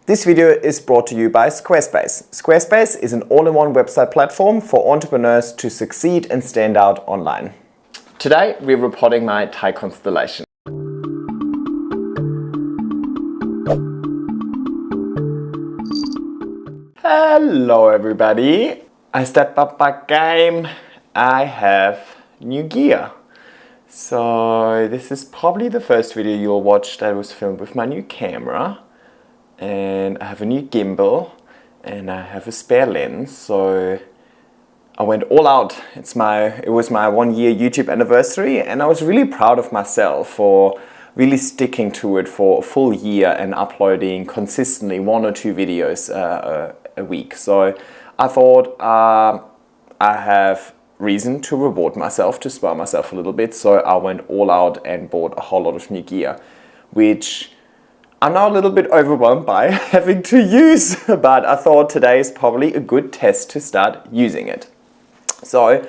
This video is brought to you by Squarespace. Squarespace is an all-in-one website platform for entrepreneurs to succeed and stand out online. Today we're repotting my Thai constellation. Hello everybody! I stepped up my game. I have new gear. So this is probably the first video you'll watch that was filmed with my new camera. And I have a new gimbal and I have a spare lens, so I went all out. It was my 1 year YouTube anniversary and I was really proud of myself for really sticking to it for a full year and uploading consistently 1 or 2 videos a week. So I thought I have reason to reward myself, to spoil myself a little bit, so I went all out and bought a whole lot of new gear, which I'm now a little bit overwhelmed by having to use, but I thought today is probably a good test to start using it. So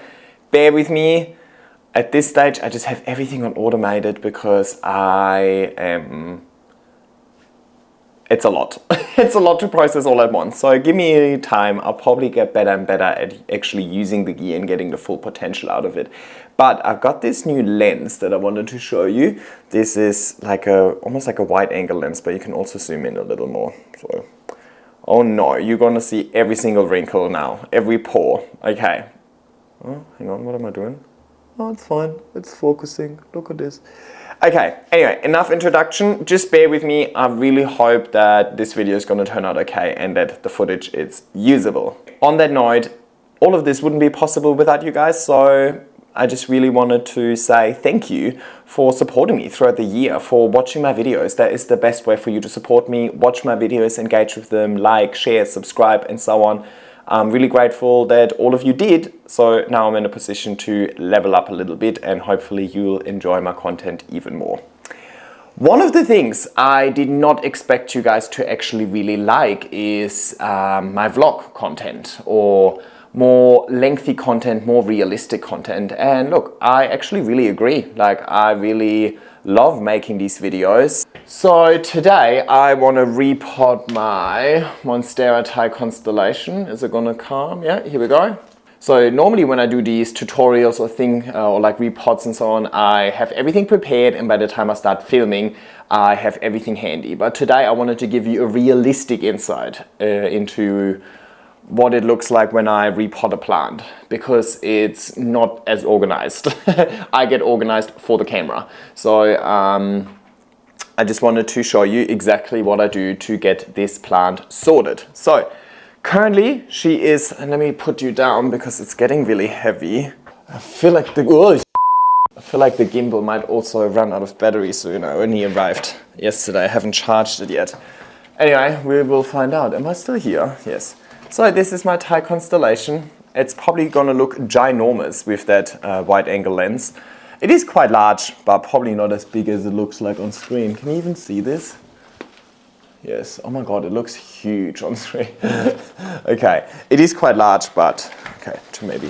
bear with me. At this stage I just have everything on automated because it's a lot. It's a lot to process all at once. So give me time. I'll probably get better and better at actually using the gear and getting the full potential out of it. But I've got this new lens that I wanted to show you. This is almost like a wide angle lens, but you can also zoom in a little more. So, oh no, you're gonna see every single wrinkle now, every pore. Okay. Oh, hang on, what am I doing? Oh, it's fine. It's focusing. Look at this. Okay, anyway, enough introduction. Just bear with me. I really hope that this video is going to turn out okay and that the footage is usable. On that note, all of this wouldn't be possible without you guys, so I just really wanted to say thank you for supporting me throughout the year, for watching my videos. That is the best way for you to support me. Watch my videos, engage with them, like, share, subscribe, and so on. I'm really grateful that all of you did, so now I'm in a position to level up a little bit and hopefully you'll enjoy my content even more. One of the things I did not expect you guys to actually really like is my vlog content, or more lengthy content, more realistic content. And look, I actually really agree. Like, I really love making these videos. So today I want to repot my MONSTERA Thai constellation. Is it gonna come? Yeah, here we go. So normally when I do these tutorials or like repots and so on, I have everything prepared, and by the time I start filming, I have everything handy. But today I wanted to give you a realistic insight into what it looks like when I repot a plant, because it's not as organized. I get organized for the camera. So I just wanted to show you exactly what I do to get this plant sorted. So currently she is, and let me put you down because it's getting really heavy. I feel like the gimbal might also run out of battery, so you know, when he arrived yesterday I haven't charged it yet. Anyway, we will find out. Am I still here? Yes. So this is my Thai constellation. It's probably gonna look ginormous with that wide angle lens. It is quite large, but probably not as big as it looks like on screen. Can you even see this? Yes, oh my god, it looks huge on screen. Okay, it is quite large, but okay, to maybe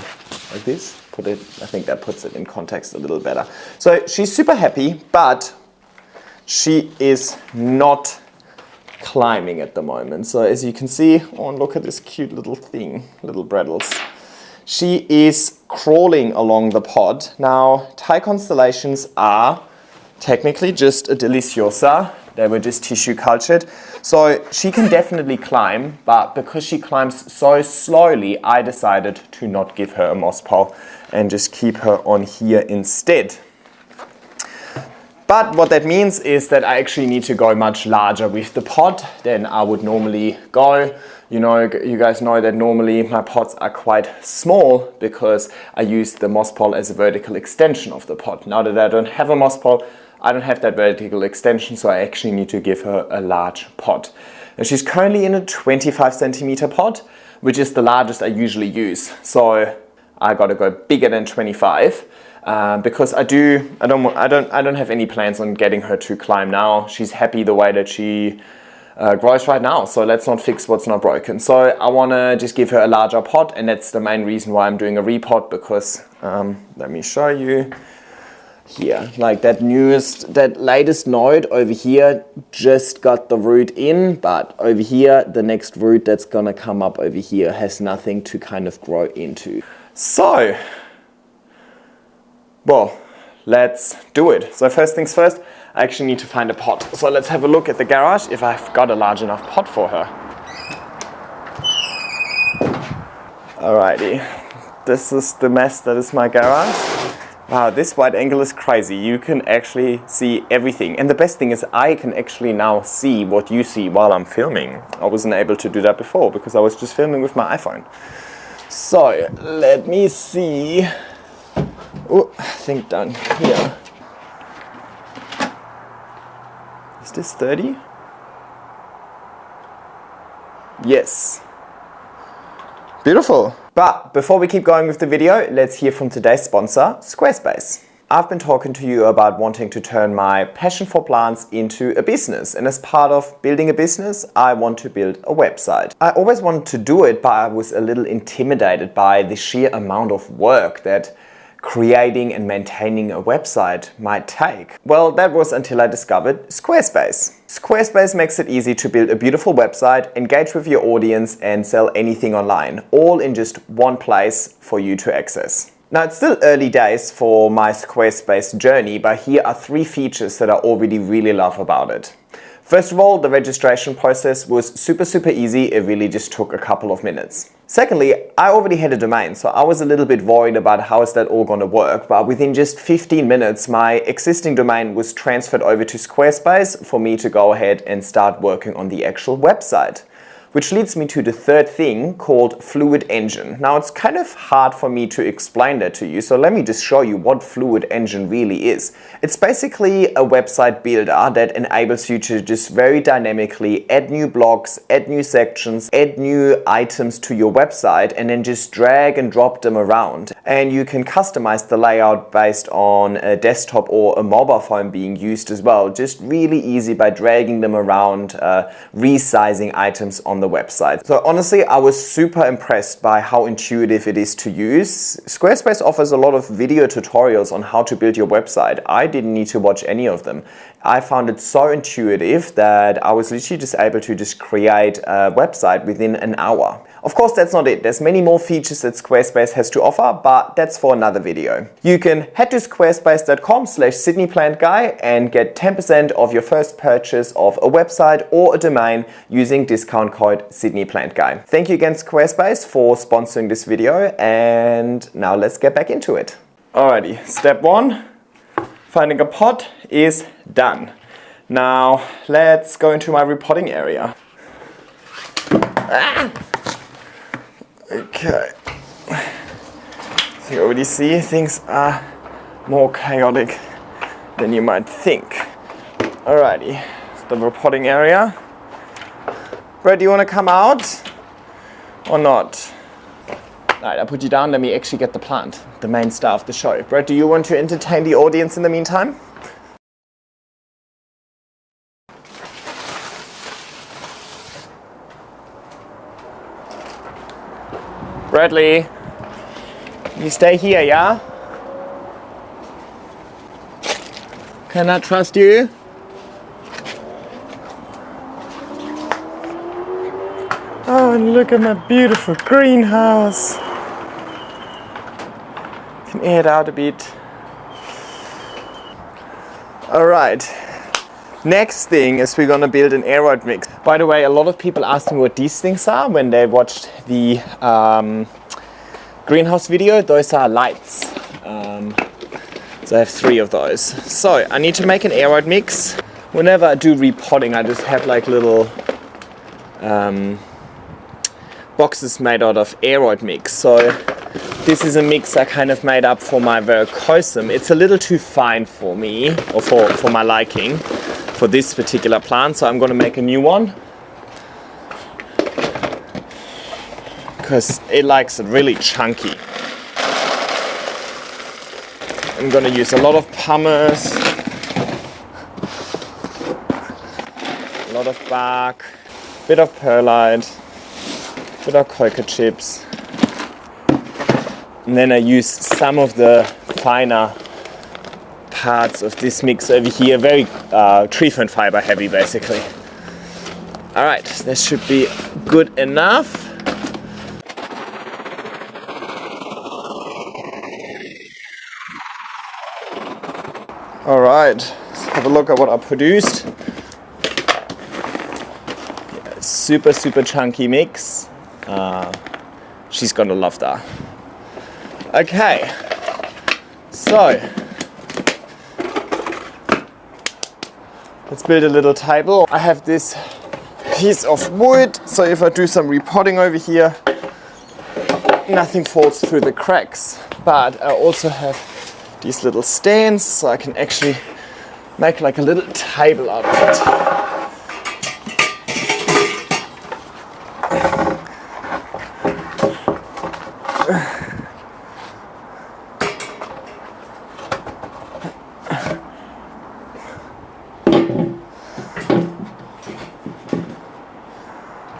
like this, I think that puts it in context a little better. So she's super happy, but she is not climbing at the moment. So as you can see, oh, look at this cute little thing, little Brettles. She is crawling along the pod. Now, Thai constellations are technically just a deliciosa. They were just tissue cultured. So she can definitely climb, but because she climbs so slowly, I decided to not give her a moss pole and just keep her on here instead. But what that means is that I actually need to go much larger with the pot than I would normally go. You know, you guys know that normally my pots are quite small because I use the moss pole as a vertical extension of the pot. Now that I don't have a moss pole, I don't have that vertical extension, so I actually need to give her a large pot. And she's currently in a 25 centimeter pot, which is the largest I usually use. So I gotta go bigger than 25. Because I don't have any plans on getting her to climb now. She's happy the way that she grows right now, so let's not fix what's not broken. So I want to just give her a larger pot, and that's the main reason why I'm doing a repot, because let me show you. here. Like that latest node over here just got the root in, but over here, the next root that's gonna come up over here has nothing to kind of grow into. So, well, let's do it. So first things first, I actually need to find a pot. So let's have a look at the garage if I've got a large enough pot for her. Alrighty, this is the mess that is my garage. Wow, this wide angle is crazy. You can actually see everything. And the best thing is I can actually now see what you see while I'm filming. I wasn't able to do that before because I was just filming with my iPhone. So, let me see. Oh, I think down here. Is this 30? Yes. Beautiful. But before we keep going with the video, let's hear from today's sponsor, Squarespace. I've been talking to you about wanting to turn my passion for plants into a business. And as part of building a business, I want to build a website. I always wanted to do it, but I was a little intimidated by the sheer amount of work that creating and maintaining a website might take. Well, that was until I discovered Squarespace. Squarespace makes it easy to build a beautiful website, engage with your audience, and sell anything online, all in just one place for you to access. Now, it's still early days for my Squarespace journey, but here are 3 features that I already really love about it. First of all, the registration process was super easy. It really just took a couple of minutes. Secondly, I already had a domain, so I was a little bit worried about how is that all going to work, but within just 15 minutes, my existing domain was transferred over to Squarespace for me to go ahead and start working on the actual website. Which leads me to the third thing called Fluid Engine. Now it's kind of hard for me to explain that to you, so let me just show you what Fluid Engine really is. It's basically a website builder that enables you to just very dynamically add new blocks, add new sections, add new items to your website, and then just drag and drop them around. And you can customize the layout based on a desktop or a mobile phone being used as well. Just really easy by dragging them around, resizing items on the website. So honestly, I was super impressed by how intuitive it is to use. Squarespace offers a lot of video tutorials on how to build your website. I didn't need to watch any of them. I found it so intuitive that I was literally just able to just create a website within an hour. Of course, that's not it. There's many more features that Squarespace has to offer, but that's for another video. You can head to squarespace.com/SYDNEYPLANTGUY and get 10% of your first purchase of a website or a domain using discount code SYDNEYPLANTGUY. Thank you again, Squarespace, for sponsoring this video, and now let's get back into it. Alrighty, step 1, finding a pot is done. Now let's go into my repotting area. Okay, so you already see things are more chaotic than you might think. Alrighty, it's the repotting area. Brett, do you want to come out or not? Alright, I'll put you down. Let me actually get the plant, the main star of the show. Brett, do you want to entertain the audience in the meantime? Bradley, you stay here, yeah? Can I trust you? Oh, and look at my beautiful greenhouse. Can air it out a bit. Alright. Next thing is we're gonna build an aeroid mix. By the way, a lot of people asked me what these things are when they watched the greenhouse video. Those are lights. So I have 3 of those. So I need to make an aeroid mix. Whenever I do repotting, I just have like little boxes made out of aeroid mix. So this is a mix I kind of made up for my verrucosum. It's a little too fine for me, or for my liking, for this particular plant, so I'm going to make a new one because it likes it really chunky. I'm going to use a lot of pumice, a lot of bark, bit of perlite, bit of cocoa chips, and then I use some of the finer parts of this mix over here, very tree fern fiber heavy basically. Alright, this should be good enough. Alright, let's have a look at what I produced. Yeah, super chunky mix. She's gonna love that. Okay, so let's build a little table. I have this piece of wood, so if I do some repotting over here, nothing falls through the cracks. But I also have these little stands, so I can actually make like a little table out of it.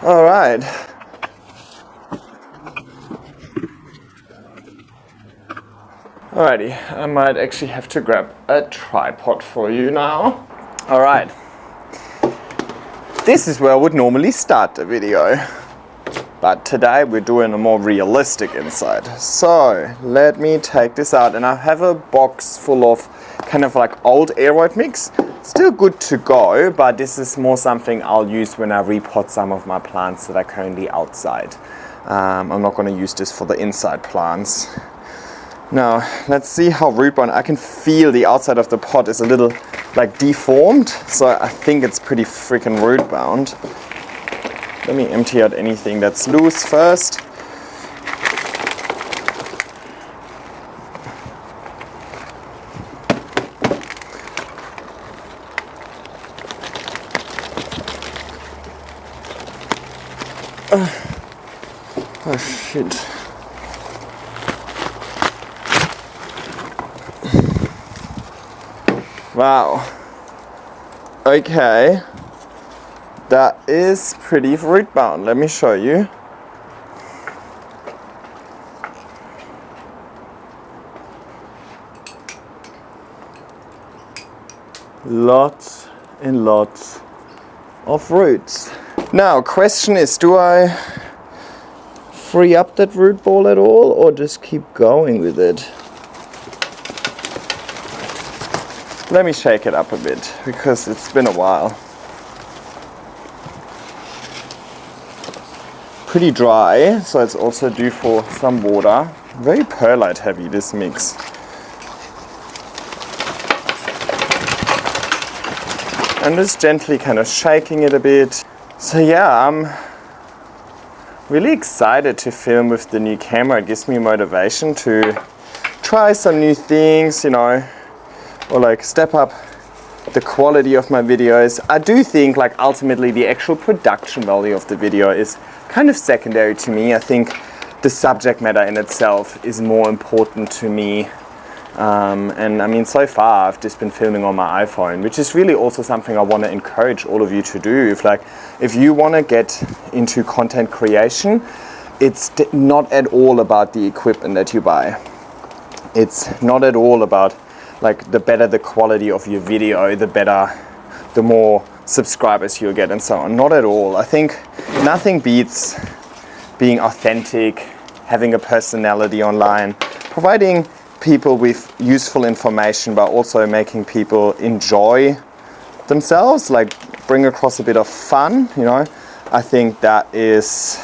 All right. Alrighty, I might actually have to grab a tripod for you now. Alright. This is where I would normally start the video. But today we're doing a more realistic inside. So let me take this out, and I have a box full of kind of like old aeroid mix. Still good to go, but this is more something I'll use when I repot some of my plants that are currently outside. I'm not going to use this for the inside plants. Now, let's see how root bound. I can feel the outside of the pot is a little like deformed, so I think it's pretty freaking root bound. Let me empty out anything that's loose first. Oh shit. Wow. Okay. That is pretty root bound. Let me show you. Lots and lots of roots. Now, question is, do I free up that root ball at all, or just keep going with it? Let me shake it up a bit, because it's been a while. Pretty dry, so it's also due for some water. Very perlite heavy, this mix. I'm just gently kind of shaking it a bit. So yeah, I'm really excited to film with the new camera. It gives me motivation to try some new things, you know, or like step up the quality of my videos. I do think like ultimately the actual production value of the video is kind of secondary to me. I think the subject matter in itself is more important to me. And I mean, so far I've just been filming on my iPhone, which is really also something I want to encourage all of you to do. If you want to get into content creation, it's not at all about the equipment that you buy. It's not at all about like the better the quality of your video, the more subscribers you'll get and so on. Not at all. I think nothing beats being authentic, having a personality online, providing people with useful information, but also making people enjoy themselves, like bring across a bit of fun, you know. I think that is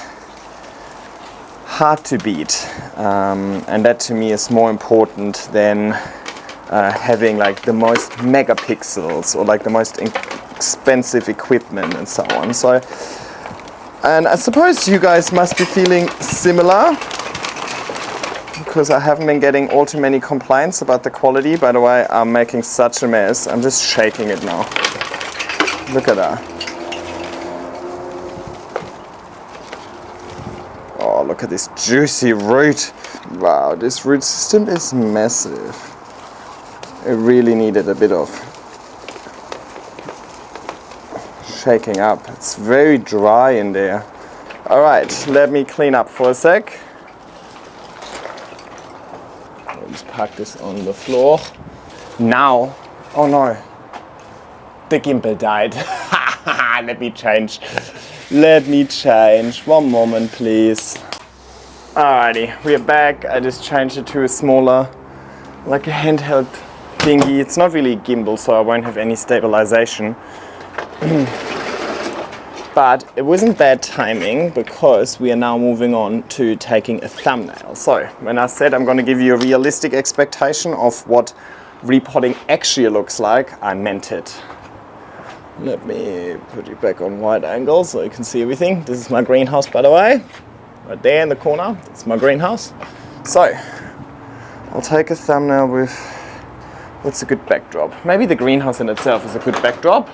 hard to beat, and that to me is more important than having like the most megapixels or like the most expensive equipment and so on. So, and I suppose you guys must be feeling similar, because I haven't been getting all too many complaints about the quality. By the way, I'm making such a mess. I'm just shaking it now. Look at that. Oh, look at this juicy root. Wow, this root system is massive. It really needed a bit of shaking up. It's very dry in there. All right, let me clean up for a sec. I'll just pack this on the floor. Now, oh no, the gimbal died. Let me change. Let me change. One moment, please. Alrighty, we are back. I just changed it to a smaller, like a handheld thingy. It's not really a gimbal, so I won't have any stabilization. But it wasn't bad timing because we are now moving on to taking a thumbnail. So when I said I'm going to give you a realistic expectation of what repotting actually looks like, I meant it. Let me put it back on wide angle so you can see everything. This is my greenhouse, by the way. Right there in the corner, it's my greenhouse. So I'll take a thumbnail with, what's a good backdrop? Maybe the greenhouse in itself is a good backdrop.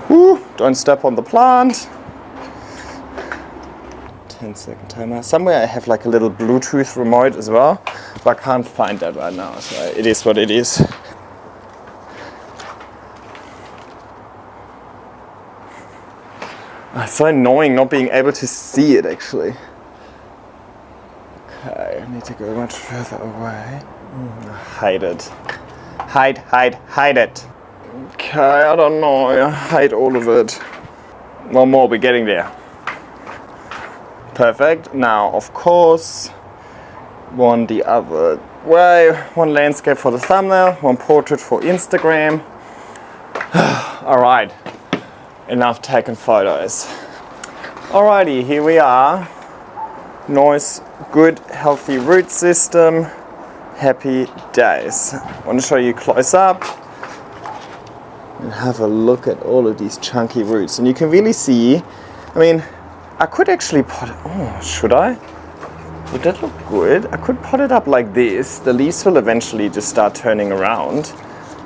Woo, don't step on the plant. 10-second timer. Somewhere I have like a little Bluetooth remote as well, but I can't find that right now, so it is what it is. It's so annoying not being able to see it actually. Okay, I need to go much further away. Hide it. Hide it. Okay, I don't know, I hate all of it. One more, we're getting there. Perfect. Now, of course, one the other way. One landscape for the thumbnail, one portrait for Instagram. Alright, enough taken photos. Alrighty, here we are. Nice, good, healthy root system. Happy days. I want to show you close up. And have a look at all of these chunky roots, and you can really see, I mean, I could actually pot it, oh, should I? Would that look good? I could pot it up like this. The leaves will eventually just start turning around.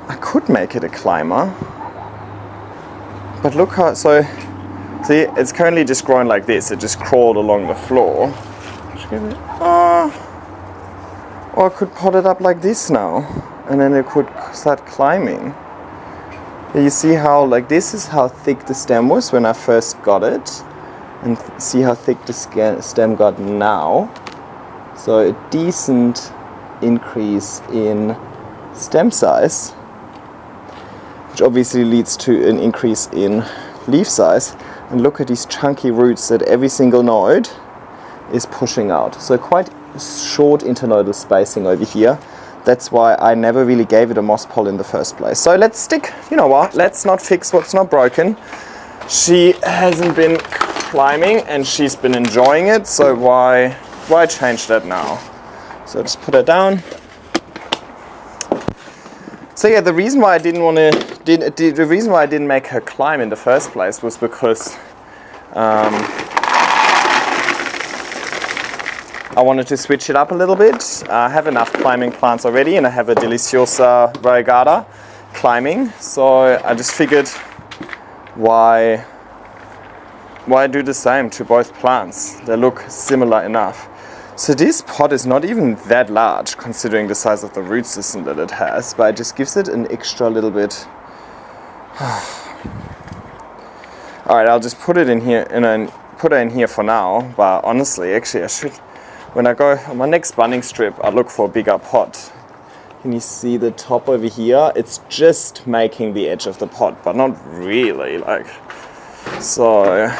I could make it a climber. But look how, so, see, it's currently just growing like this. It just crawled along the floor. Or I could pot it up like this now, and then it could start climbing. You see how, like, this is how thick the stem was when I first got it, and see how thick the stem got now. So a decent increase in stem size, which obviously leads to an increase in leaf size. And look at these chunky roots that every single node is pushing out. So quite short internodal spacing over here. That's why I never really gave it a moss poll in the first place. So let's stick, you know what, let's not fix what's not broken. She hasn't been climbing and she's been enjoying it, so why change that now? So just put her down. So yeah, the reason why I didn't make her climb in the first place was because I wanted to switch it up a little bit. I have enough climbing plants already, and I have a Deliciosa variegata climbing, so I just figured why do the same to both plants? They look similar enough. So this pot is not even that large considering the size of the root system that it has, but it just gives it an extra little bit. Alright, I'll just put it in here and put her in here for now, but honestly, actually I should, when I go on my next bunning strip, I'll look for a bigger pot. Can you see the top over here? It's just making the edge of the pot, but not really, like. So,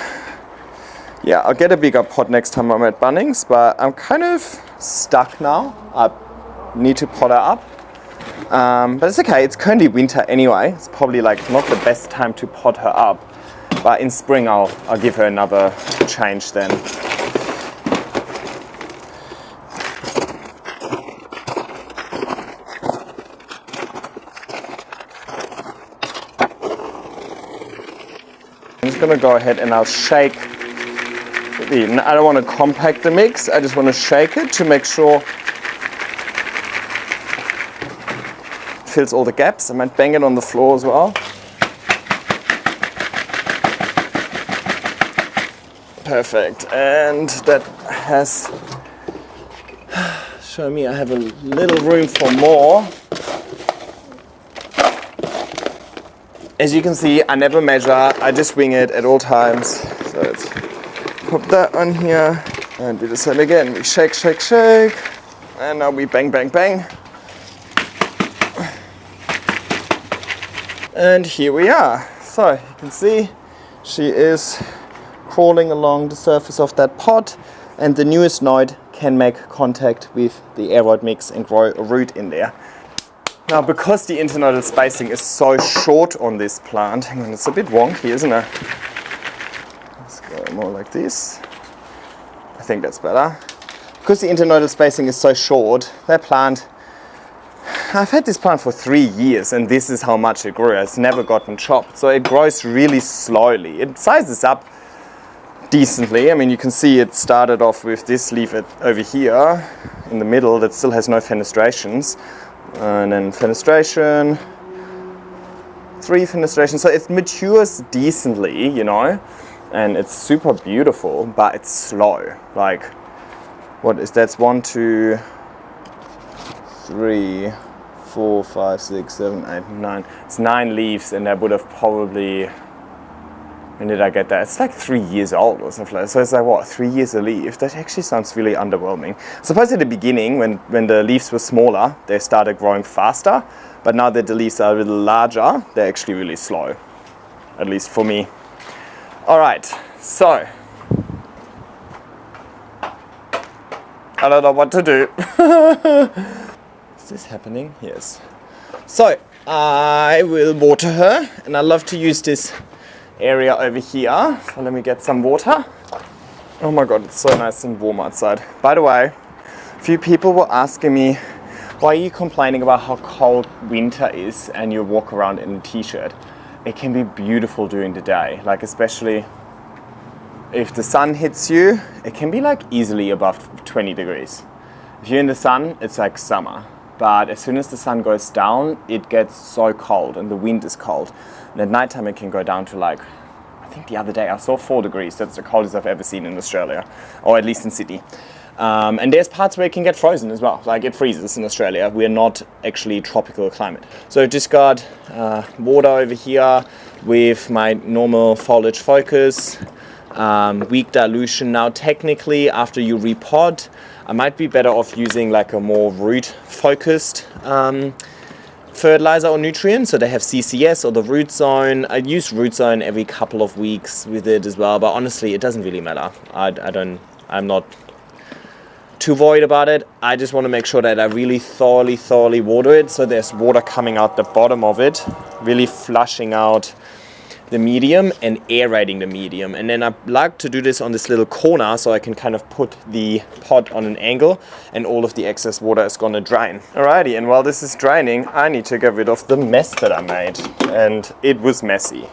yeah, I'll get a bigger pot next time I'm at Bunnings, but I'm kind of stuck now. I need to pot her up. But it's okay, it's currently winter anyway. It's probably like not the best time to pot her up. But in spring I'll give her another change then. I'm just going to go ahead and I'll shake. I don't want to compact the mix, I just want to shake it to make sure it fills all the gaps. I might bang it on the floor as well. Perfect, and that has shown me I have a little room for more. As you can see, I never measure, I just wing it at all times. So let's put that on here and do the same again. We shake, shake, shake, and now we bang, bang, bang. And here we are. So you can see she is crawling along the surface of that pot, and the newest node can make contact with the aeroid mix and grow a root in there. Now, because the internodal spacing is so short on this plant, hang on, it's a bit wonky, isn't it? Let's go more like this. I think that's better. Because the internodal spacing is so short, that plant, I've had this plant for 3 years and this is how much it grew. It's never gotten chopped, so it grows really slowly. It sizes up decently. I mean, you can see it started off with this leaf over here in the middle that still has no fenestrations. And then fenestration, 3 fenestrations. So it matures decently, you know, and it's super beautiful, but it's slow. Like, what is that's 1, 2, 3, 4, 5, 6, 7, 8, 9. It's 9 leaves, and that would have probably, when did I get that? It's like 3 years old or something like that. So it's like, what, 3 years a leaf? That actually sounds really underwhelming. I suppose at the beginning, when the leaves were smaller, they started growing faster. But now that the leaves are a little larger, they're actually really slow. At least for me. All right, so. I don't know what to do. Is this happening? Yes. So, I will water her, and I love to use this area over here. So let me get some water. Oh my god, it's so nice and warm outside. By the way, a few people were asking me, why are you complaining about how cold winter is and you walk around in a t-shirt? It can be beautiful during the day, like especially if the sun hits you, it can be like easily above 20 degrees. If you're in the sun, it's like summer. But as soon as the sun goes down, it gets so cold and the wind is cold. And at nighttime it can go down to like, I think the other day I saw 4 degrees. That's the coldest I've ever seen in Australia, or at least in Sydney. And there's parts where it can get frozen as well. Like it freezes in Australia. We're not actually tropical climate. So just got water over here with my normal Foliage Focus. Weak dilution. Now technically after you repot, I might be better off using like a more root focused fertilizer or nutrient. So they have CCS or the root zone. I use root zone every couple of weeks with it as well, but honestly it doesn't really matter. I'm not too worried about it. I just want to make sure that I really thoroughly water it, so there's water coming out the bottom of it, really flushing out the medium and aerating the medium. And then I like to do this on this little corner so I can kind of put the pot on an angle and all of the excess water is going to drain. Alrighty, and while this is draining, I need to get rid of the mess that I made, and it was messy.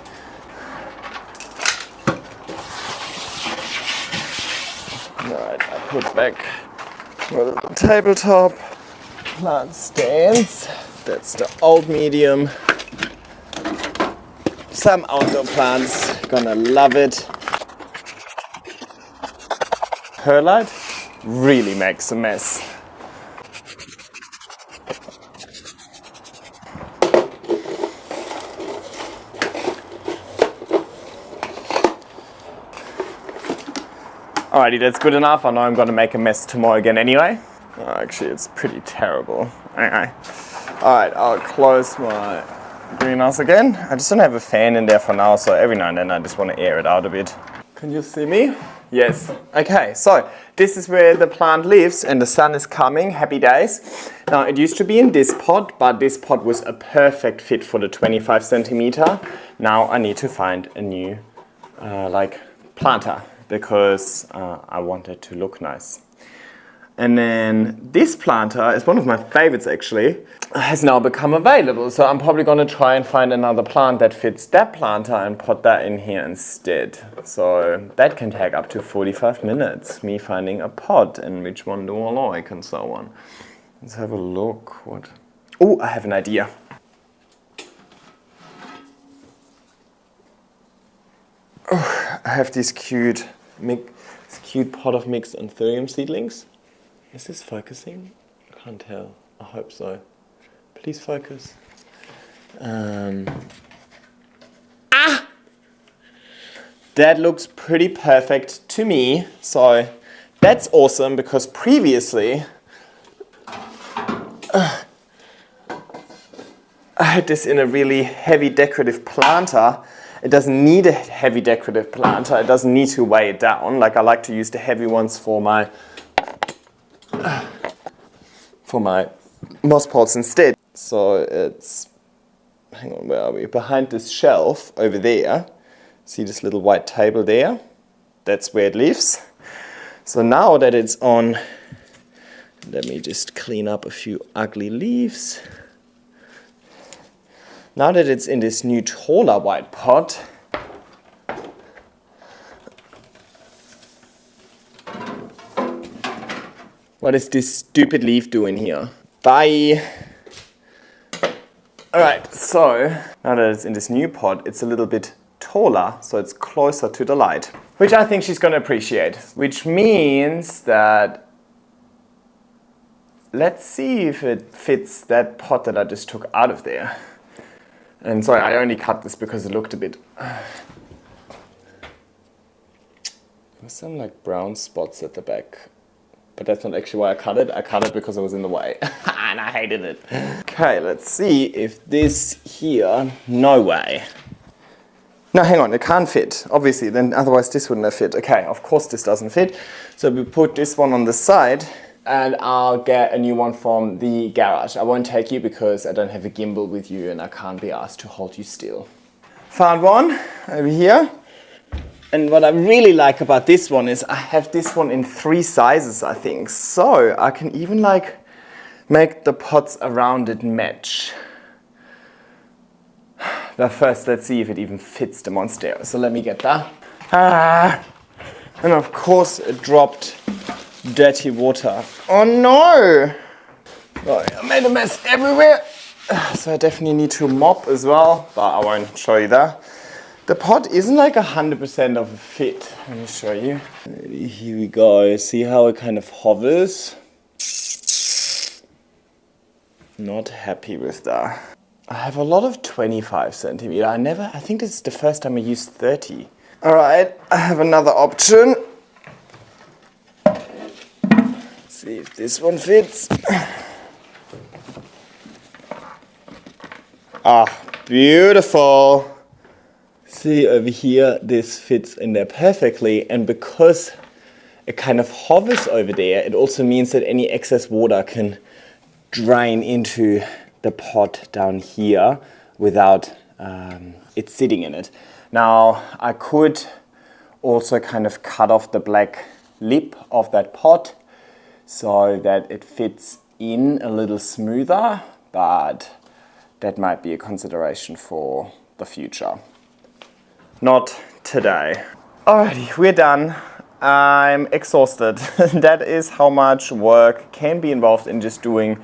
Alright, I put back my little tabletop plant stands. That's the old medium. Some outdoor plants gonna love it. Perlite really makes a mess. Alrighty, that's good enough. I know I'm gonna make a mess tomorrow again anyway. Oh, actually, it's pretty terrible. Okay. Alright, I'll close my greenhouse again. I just don't have a fan in there for now, so every now and then I just want to air it out a bit. Can you see me? Yes. Okay, so this is where the plant lives and the sun is coming. Happy days. Now it used to be in this pot, but this pot was a perfect fit for the 25 centimeter. Now I need to find a new planter because I want it to look nice. And then this planter is one of my favorites actually, has now become available. So I'm probably gonna try and find another plant that fits that planter and put that in here instead. So that can take up to 45 minutes, me finding a pot and which one do I like and so on. Let's have a look. Oh, I have an idea. Oh, I have this cute pot of mixed anthurium seedlings. Is this focusing? I can't tell. I hope so. Please focus. That looks pretty perfect to me. So that's awesome because previously I had this in a really heavy decorative planter. It doesn't need a heavy decorative planter. It doesn't need to weigh it down. Like I like to use the heavy ones for my moss pots instead. So it's, hang on, where are we? Behind this shelf over there. See this little white table there? That's where it lives. So now that it's on, let me just clean up a few ugly leaves. Now that it's in this new taller white pot, what is this stupid leaf doing here? Bye! Alright, so now that it's in this new pot, it's a little bit taller, so it's closer to the light, which I think she's going to appreciate, which means that let's see if it fits that pot that I just took out of there. And sorry, I only cut this because it looked a bit... There's some like brown spots at the back. But that's not actually why I cut it. I cut it because it was in the way. And I hated it. Okay, let's see if this here... No way. No, hang on, it can't fit. Obviously, then otherwise this wouldn't have fit. Okay, of course this doesn't fit. So we put this one on the side. And I'll get a new one from the garage. I won't take you because I don't have a gimbal with you and I can't be asked to hold you still. Found one over here. And what I really like about this one is I have this one in 3 sizes, I think. So I can even like make the pots around it match. But first, let's see if it even fits the Monstera. So let me get that. And of course it dropped dirty water. Oh no! Sorry, I made a mess everywhere. So I definitely need to mop as well, but I won't show you that. The pot isn't like 100% of a fit. Let me show you. Here we go. See how it kind of hovers? Not happy with that. I have a lot of 25 centimeter. I think this is the first time I used 30. All right, I have another option. See if this one fits. Ah, beautiful. See over here, this fits in there perfectly. And because it kind of hovers over there, it also means that any excess water can drain into the pot down here without it sitting in it. Now, I could also kind of cut off the black lip of that pot so that it fits in a little smoother, but that might be a consideration for the future. Not today. Alrighty, we're done. I'm exhausted. That is how much work can be involved in just doing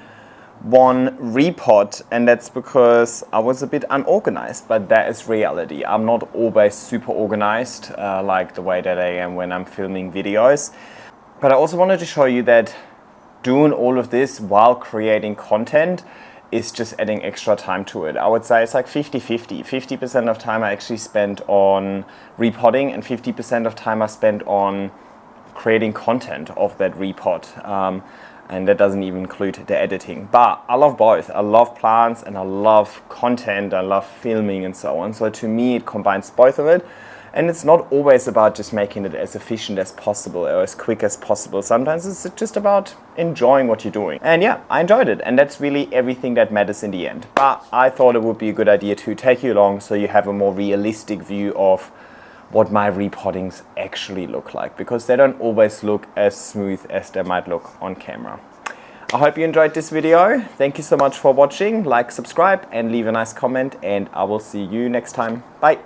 one repot, and that's because I was a bit unorganized, but that is reality. I'm not always super organized like the way that I am when I'm filming videos. But I also wanted to show you that doing all of this while creating content is just adding extra time to it. I would say it's like 50-50. 50% of time I actually spent on repotting and 50% of time I spent on creating content of that repot. And that doesn't even include the editing. But I love both. I love plants and I love content. I love filming and so on. So to me, it combines both of it. And it's not always about just making it as efficient as possible or as quick as possible. Sometimes it's just about enjoying what you're doing. And yeah, I enjoyed it. And that's really everything that matters in the end. But I thought it would be a good idea to take you along so you have a more realistic view of what my repottings actually look like, because they don't always look as smooth as they might look on camera. I hope you enjoyed this video. Thank you so much for watching. Like, subscribe, and leave a nice comment, and I will see you next time. Bye.